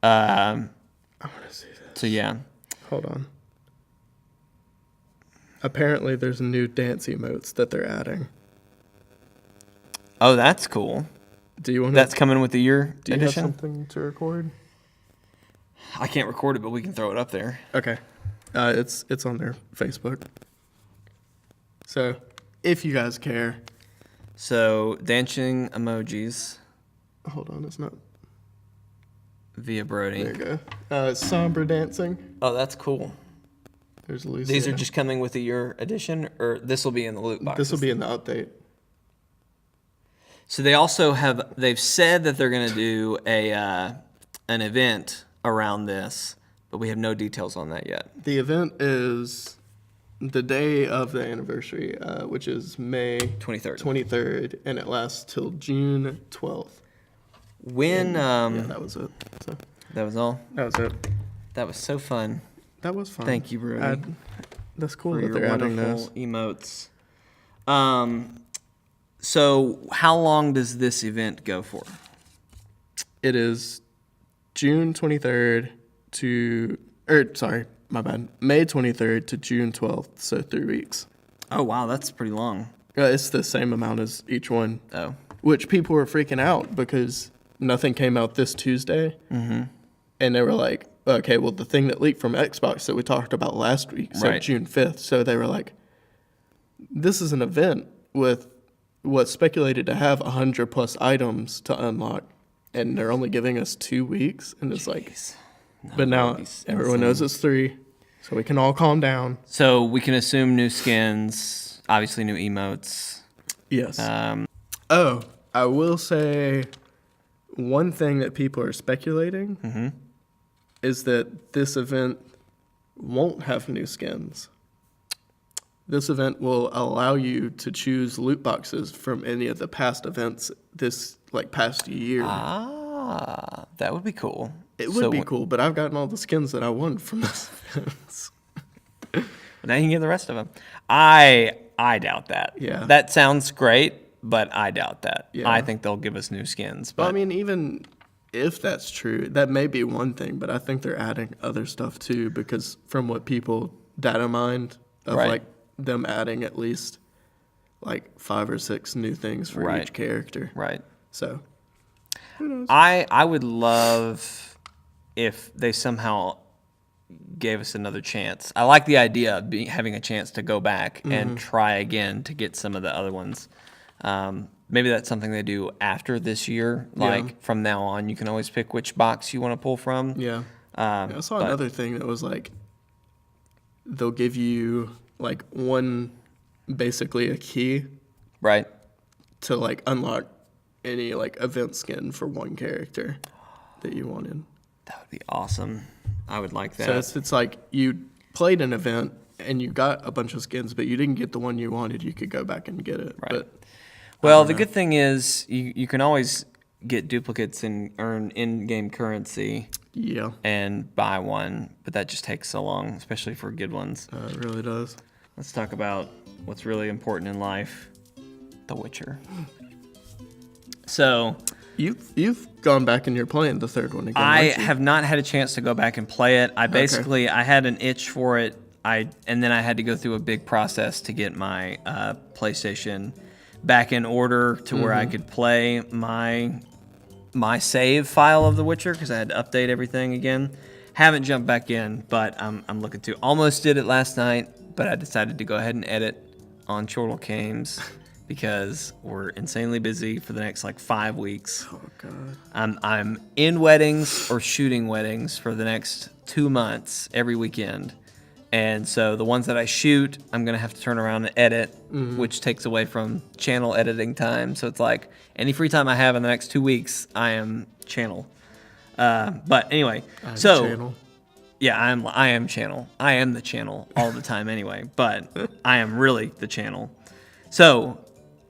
I want to see this. So, yeah. Hold on. Apparently, there's new dance emotes that they're adding. Oh, that's cool. Do you want? That's coming with the year edition? Do you edition? have something to record? I can't record it, but we can throw it up there. Okay. It's on their Facebook. So, if you guys care. So, dancing emojis. Hold on, it's not. Via Brody. There you go. Sombra dancing. Oh, that's cool. There's Lucia. These are just coming with the year edition, or this will be in the loot box? This will be in the update. So they also they've said that they're going to do an event around this, but we have no details on that yet. The event is the day of the anniversary, which is May 23rd, and it lasts till June 12th. When? Yeah, that was it. So, that was all? That was it. That was so fun. That was fun. Thank you, Brody. That's cool for that your they're adding wonderful those. Emotes. So how long does this event go for? It is June 23rd May 23rd to June 12th, so 3 weeks. Oh, wow, that's pretty long. It's the same amount as each one. Oh. Which people were freaking out because nothing came out this Tuesday. Mm-hmm. And they were like, okay, well, the thing that leaked from Xbox that we talked about last week said June 5th. So they were like, this is an event with what's speculated to have 100+ items to unlock. And they're only giving us 2 weeks. And it's like, but now everyone knows it's 3. So we can all calm down. So we can assume new skins, obviously new emotes. Yes. I will say one thing that people are speculating is that this event won't have new skins. This event will allow you to choose loot boxes from any of the past events this past year. Ah, that would be cool. It would be cool, but I've gotten all the skins that I want from this. Now you can get the rest of them. I doubt that. Yeah. That sounds great, but I doubt that. Yeah. I think they'll give us new skins. But Well, I mean, even if that's true, that may be one thing, but I think they're adding other stuff too, because from what people data mined of Right. like them adding at least like 5 or 6 new things for Right. each character. right. So who knows? I would love if they somehow gave us another chance. I like the idea of having a chance to go back and try again to get some of the other ones. Maybe that's something they do after this year. Like from now on, you can always pick which box you want to pull from. Yeah. I saw another thing that was like they'll give you like basically a key Right. to like unlock any like event skin for one character that you wanted. That would be awesome. I would like that. So it's like you played an event and you got a bunch of skins, but you didn't get the one you wanted. You could go back and get it. Right. But Well, the good thing is you can always get duplicates and earn in-game currency yeah, and buy one, but that just takes so long, especially for good ones. it really does. Let's talk about what's really important in life, The Witcher. So You've gone back and you're playing the third one again. I aren't you? have not had a chance to go back and play it. I had an itch for it. And then I had to go through a big process to get my PlayStation back in order to where I could play my save file of The Witcher because I had to update everything again. Haven't jumped back in, but I'm looking to. Almost did it last night, but I decided to go ahead and edit on Chortle Cast because we're insanely busy for the next like 5 weeks. Oh god. I'm in weddings or shooting weddings for the next 2 months every weekend. And so the ones that I shoot, I'm going to have to turn around and edit, which takes away from channel editing time. So it's like any free time I have in the next 2 weeks, I am channel. But anyway, Channel. yeah, I am channel. I am the channel all the time anyway, but I am really the channel. So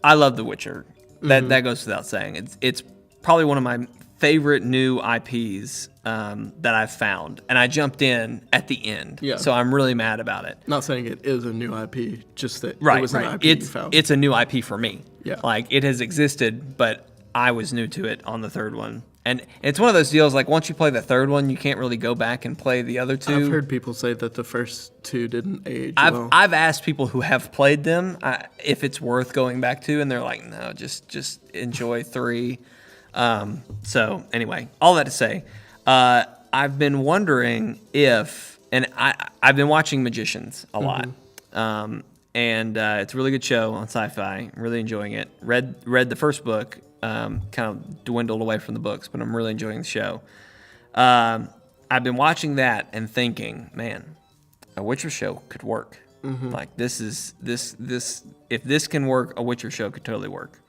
I love The Witcher. That goes without saying. It's probably one of my favorite new IPs that I've found, and I jumped in at the end. Yeah. So I'm really mad about it. Not saying it is a new IP, just that Right, it was an right. IP you found. It's a new IP for me. Yeah. Like it has existed, but I was new to it on the third one. And it's one of those deals like once you play the third one, you can't really go back and play the other two. I've heard people say that the first 2 didn't age well. I've asked people who have played them if it's worth going back to, and they're like, no, just enjoy 3. So anyway, all that to say, I've been wondering if, and I've been watching Magicians a lot, and it's a really good show on Sci-Fi. I'm really enjoying it. Read the first book, kind of dwindled away from the books, but I'm really enjoying the show. I've been watching that and thinking, man, a Witcher show could work. Like this if this can work, a Witcher show could totally work.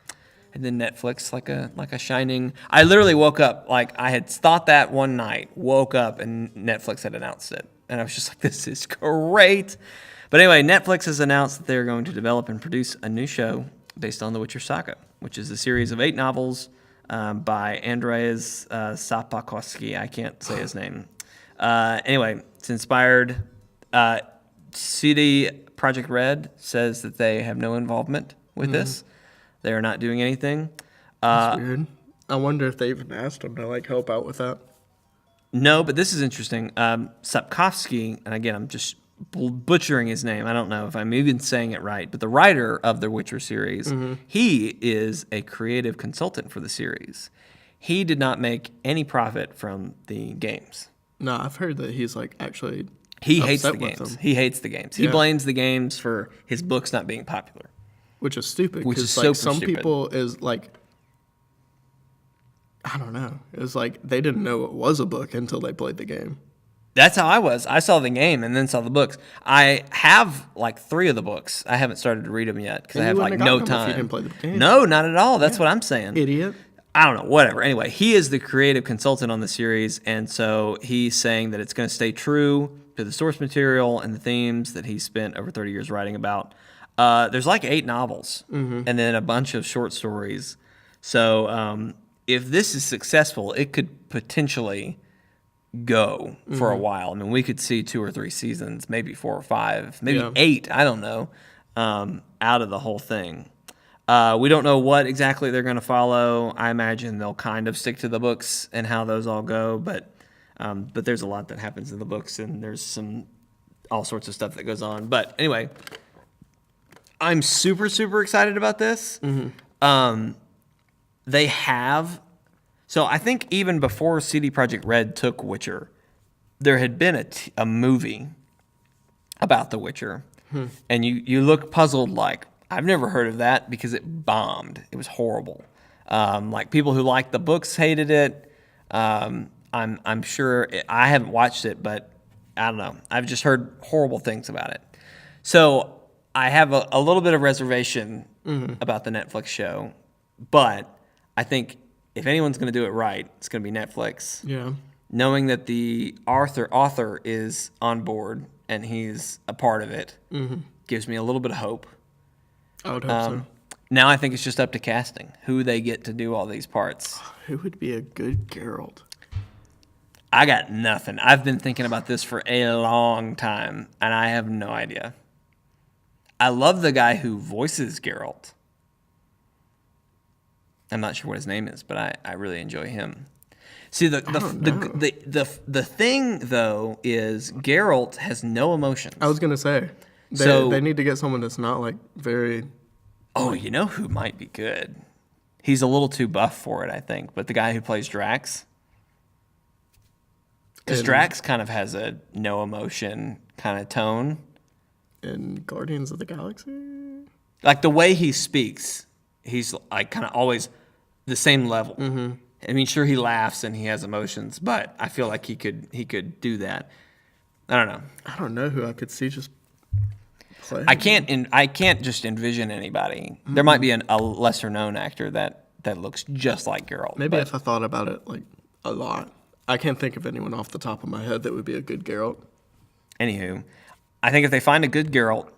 And then Netflix, like a shining. I literally woke up like I had thought that one night. Woke up and Netflix had announced it, and I was just like, "This is great." But anyway, Netflix has announced that they're going to develop and produce a new show based on the Witcher saga, which is a series of 8 novels by Andrzej Sapkowski. I can't say his name. Anyway, it's inspired. CD Projekt Red says that they have no involvement with this. They are not doing anything. That's weird. I wonder if they even asked him to like help out with that. No, but this is interesting. Sapkowski, and again, I'm just butchering his name. I don't know if I'm even saying it right, but the writer of the Witcher series, he is a creative consultant for the series. He did not make any profit from the games. No, I've heard that he's like actually He hates the upset with games. them. He hates the games. He Yeah. blames the games for his books not being popular. Which is stupid. Which is Because super like some stupid. people is like, I don't know. It's like they didn't know it was a book until they played the game. That's how I was. I saw the game and then saw the books. I have like 3 of the books. I haven't started to read them yet because And I you have wouldn't like have no gotten 'em if time. you didn't play the game. No, not at all. That's what I'm saying. Idiot. I don't know, whatever. Anyway, he is the creative consultant on the series, and so he's saying that it's going to stay true to the source material and the themes that he spent over 30 years writing about. There's like 8 novels and then a bunch of short stories. So if this is successful, it could potentially go for a while. I mean, we could see 2 or 3 seasons, maybe 4 or 5, maybe Yeah. 8. I don't know. Out of the whole thing. We don't know what exactly they're going to follow. I imagine they'll kind of stick to the books and how those all go, but there's a lot that happens in the books, and there's all sorts of stuff that goes on. But anyway, I'm super, super excited about this. They have... So I think even before CD Projekt Red took Witcher, there had been a movie about The Witcher. And you look puzzled like, I've never heard of that because it bombed. It was horrible. Like people who liked the books hated it. I'm sure I haven't watched it, but I don't know. I've just heard horrible things about it. So I have a little bit of reservation about the Netflix show, but I think if anyone's going to do it right, it's going to be Netflix. Yeah. Knowing that the author is on board and he's a part of it gives me a little bit of hope. I would hope so. Now I think it's just up to casting, who they get to do all these parts. Who would be a good Geralt? I got nothing. I've been thinking about this for a long time, and I have no idea. I love the guy who voices Geralt. I'm not sure what his name is, but I really enjoy him. See, the thing though is Geralt has no emotions. I was gonna say, they need to get someone that's not like very. Oh, you know who might be good? He's a little too buff for it, I think. But the guy who plays Drax, because Drax kind of has a no emotion kind of tone. In Guardians of the Galaxy. Like the way he speaks, he's like kind of always the same level. I mean, sure, he laughs and he has emotions, but I feel like he could do that. I don't know. I don't know who I could see just play. I can't just envision anybody. There might be a lesser known actor that looks just like Geralt. Maybe if I thought about it like a lot. I can't think of anyone off the top of my head that would be a good Geralt. Anywho, I think if they find a good Geralt,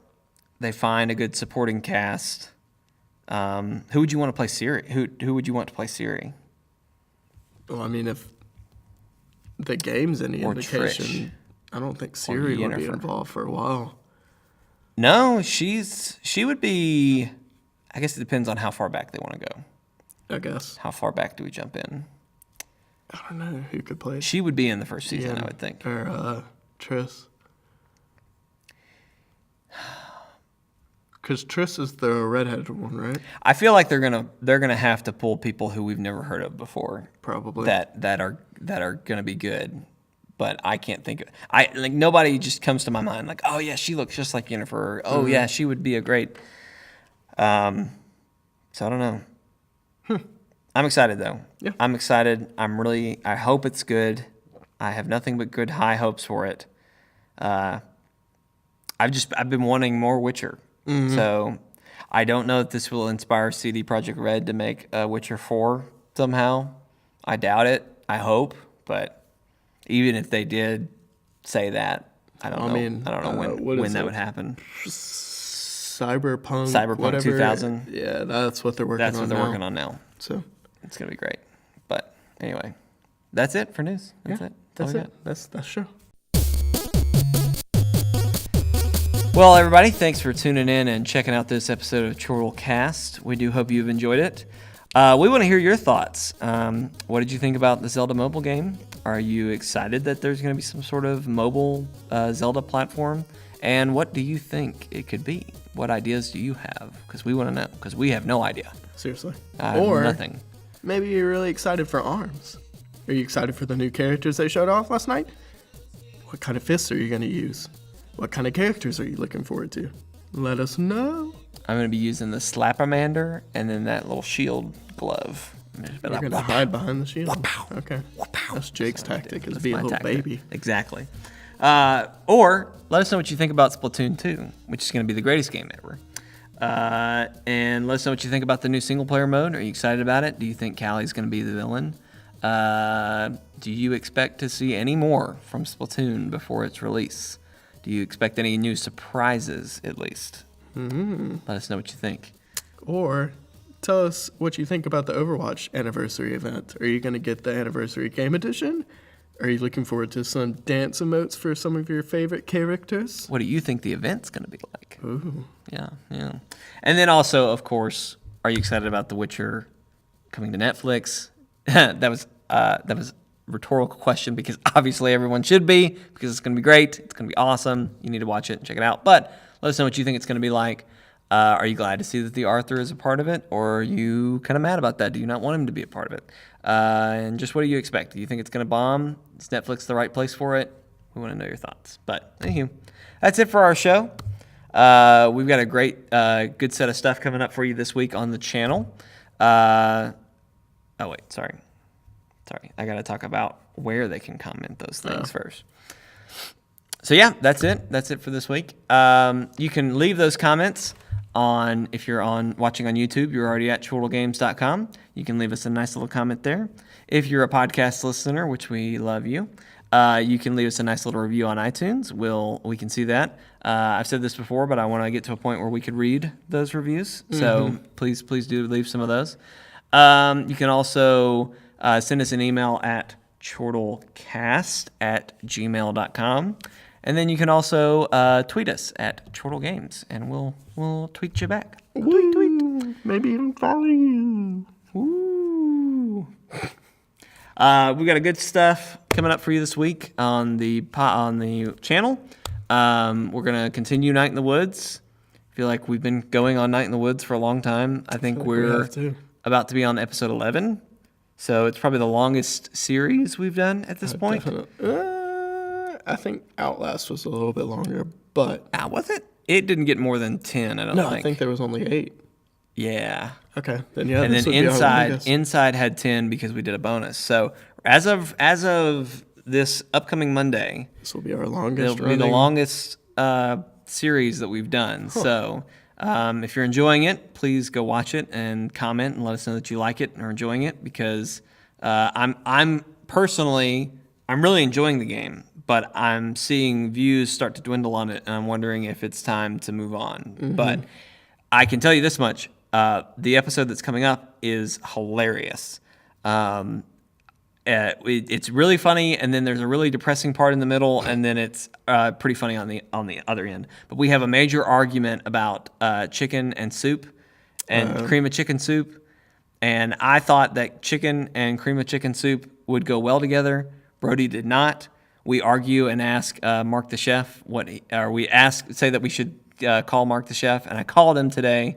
they find a good supporting cast. Who would you want to play Ciri? Who would you want to play Ciri? Well, I mean, if the game's any Or indication, Trish. I don't think Ciri would be Yennefer. involved for a while. No, she would be. I guess it depends on how far back they want to go. I guess. How far back do we jump in? I don't know who could play. She would be in the first season, I would think. Or Triss. Because Triss is the redheaded one, right? I feel like they're gonna have to pull people who we've never heard of before. Probably. That are gonna be good, but I can't think of. Nobody just comes to my mind like, oh yeah, she looks just like Yennefer. Or, oh yeah, she would be a great. So I don't know. I'm excited though. Yeah. I'm excited. I hope it's good. I have nothing but good high hopes for it. I've been wanting more Witcher. So I don't know if this will inspire CD Projekt Red to make Witcher 4 somehow. I doubt it. I hope, but even if they did say that, I don't know when that would happen. Cyberpunk whatever. 2000. Yeah, that's what they're working on. That's what they're working on now. So it's gonna be great. But anyway, that's it for news. That's it. That's it. That's true. Well, everybody, thanks for tuning in and checking out this episode of Chortle Cast. We do hope you've enjoyed it. We want to hear your thoughts. What did you think about the Zelda mobile game? Are you excited that there's going to be some sort of mobile Zelda platform? And what do you think it could be? What ideas do you have? Because we want to know, because we have no idea. Seriously. Or nothing. Maybe you're really excited for ARMS. Are you excited for the new characters they showed off last night? What kind of fists are you going to use? What kind of characters are you looking forward to? Let us know. I'm going to be using the Slapamander and then that little shield glove. You're going to hide behind the shield? Okay. That's Jake's tactic, is be a little baby. Exactly. Or let us know what you think about Splatoon 2, which is going to be the greatest game ever. And let us know what you think about the new single-player mode. Are you excited about it? Do you think Callie's going to be the villain? Do you expect to see any more from Splatoon before its release? Do you expect any new surprises, at least? Let us know what you think. Or tell us what you think about the Overwatch Anniversary Event. Are you going to get the Anniversary Game Edition? Are you looking forward to some dance emotes for some of your favorite characters? What do you think the event's going to be like? Ooh. Yeah. And then also, of course, are you excited about The Witcher coming to Netflix? That was a rhetorical question because obviously everyone should be, because it's going to be great. It's going to be awesome. You need to watch it and check it out. But let us know what you think it's going to be like. Are you glad to see that the Arthur is a part of it, or are you kind of mad about that? Do you not want him to be a part of it? And just what do you expect? Do you think it's going to bomb? Is Netflix the right place for it? We want to know your thoughts. But anywho, that's it for our show. We've got a great, good set of stuff coming up for you this week on the channel. Sorry. I got to talk about where they can comment those things first. So yeah, that's it. That's it for this week. You can leave those comments if you're watching on YouTube. You're already at chortlegames.com. You can leave us a nice little comment there. If you're a podcast listener, which we love you, you can leave us a nice little review on iTunes. We can see that. I've said this before, but I want to get to a point where we could read those reviews. So please do leave some of those. You can also send us an email at chortlecast@gmail.com. And then you can also tweet us at Chortle Games, and we'll tweet you back. Tweet. Maybe even follow you. Woo. We got a good stuff coming up for you this week on the channel. We're gonna continue Night in the Woods. I feel like we've been going on Night in the Woods for a long time. I think we're about to be on episode 11, so it's probably the longest series we've done at this point. I think Outlast was a little bit longer, but was it? It didn't get more than 10. I don't think. No, I think there was only 8. Yeah. Okay. Then yeah. And then Inside had 10 because we did a bonus. So as of this upcoming Monday, this will be our longest. It'll be the longest series that we've done. Huh. So if you're enjoying it, please go watch it and comment and let us know that you like it and are enjoying it, because I'm personally really enjoying the game, but I'm seeing views start to dwindle on it, and I'm wondering if it's time to move on. Mm-hmm. But I can tell you this much. The episode that's coming up is hilarious. It's really funny, and then there's a really depressing part in the middle, and then it's pretty funny on the other end. But we have a major argument about chicken and soup and cream of chicken soup, and I thought that chicken and cream of chicken soup would go well together. Brody did not. We argue and ask Mark the chef say that we should call Mark the chef, and I called him today,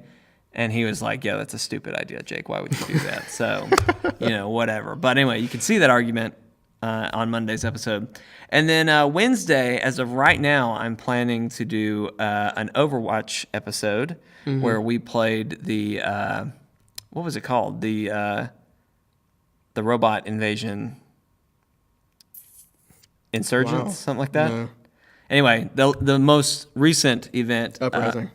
and he was like, "Yeah, that's a stupid idea, Jake. Why would you do that?" So, whatever. But anyway, you can see that argument on Monday's episode, and then Wednesday, as of right now, I'm planning to do an Overwatch episode where we played the what was it called? The robot invasion. Insurgents, something like that. No. Anyway, the most recent event, Uprising.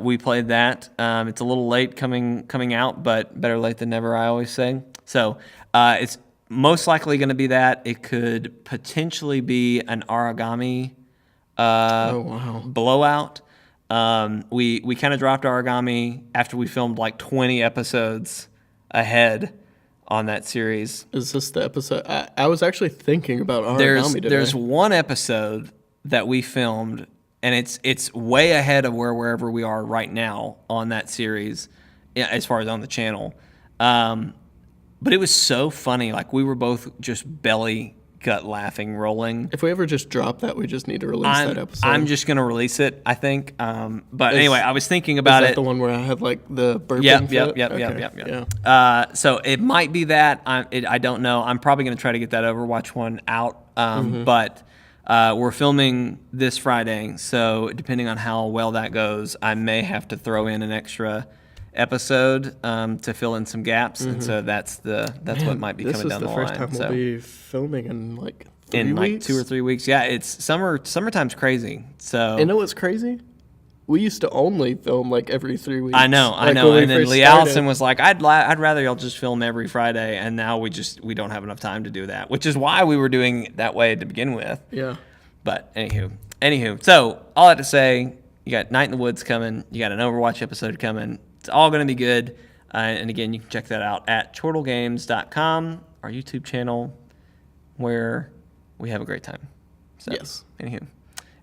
We played that. It's a little late coming out, but better late than never, I always say. So it's most likely going to be that. It could potentially be an origami blowout. We kind of dropped origami after we filmed like 20 episodes ahead on that series. Is this the episode? I was actually thinking about origami today. There's one episode that we filmed, and it's way ahead of wherever we are right now on that series, as far as on the channel. But it was so funny. Like, we were both just belly gut laughing, rolling. If we ever just drop that, we just need to release that episode. I'm just gonna release it, I think. But anyway, I was thinking about it. The one where I had like the burping fit? Yep. So it might be that. I don't know. I'm probably gonna try to get that Overwatch one out. But we're filming this Friday, so depending on how well that goes, I may have to throw in an extra episode to fill in some gaps, and so that's what might be coming down the line. This is the first time we'll be filming in like 3 weeks? Like 2 or 3 weeks. Yeah, it's summertime's crazy. So you know what's crazy? We used to only film like every 3 weeks. I know. And then Lee Allison was like, I'd rather y'all just film every Friday, and now we don't have enough time to do that, which is why we were doing it that way to begin with. Yeah. But anywho, so all that to say, you got Night in the Woods coming, you got an Overwatch episode coming. It's all going to be good. And again, you can check that out at chortlegames.com, our YouTube channel. where we have a great time. So, Yes. Anywho,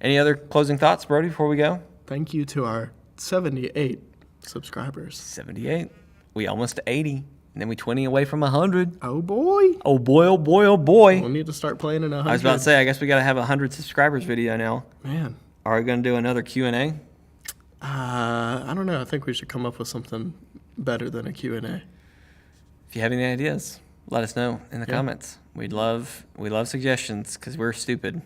any other closing thoughts, Brody, before we go? Thank you to our 78 subscribers. 78. We almost to 80. And then we 20 away from 100. Oh boy. Oh boy, oh boy, oh boy. We need to start playing in 100. I was about to say, I guess we got to have a 100 subscribers video now. Man. Are we going to do another Q&A? I don't know. I think we should come up with something better than a Q&A. If you have any ideas, let us know in the comments. We love suggestions because we're stupid.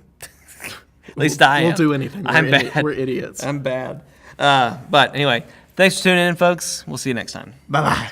At least I am. We'll do anything. I'm bad. We're idiots. I'm bad. But anyway, thanks for tuning in, folks. We'll see you next time. Bye-bye.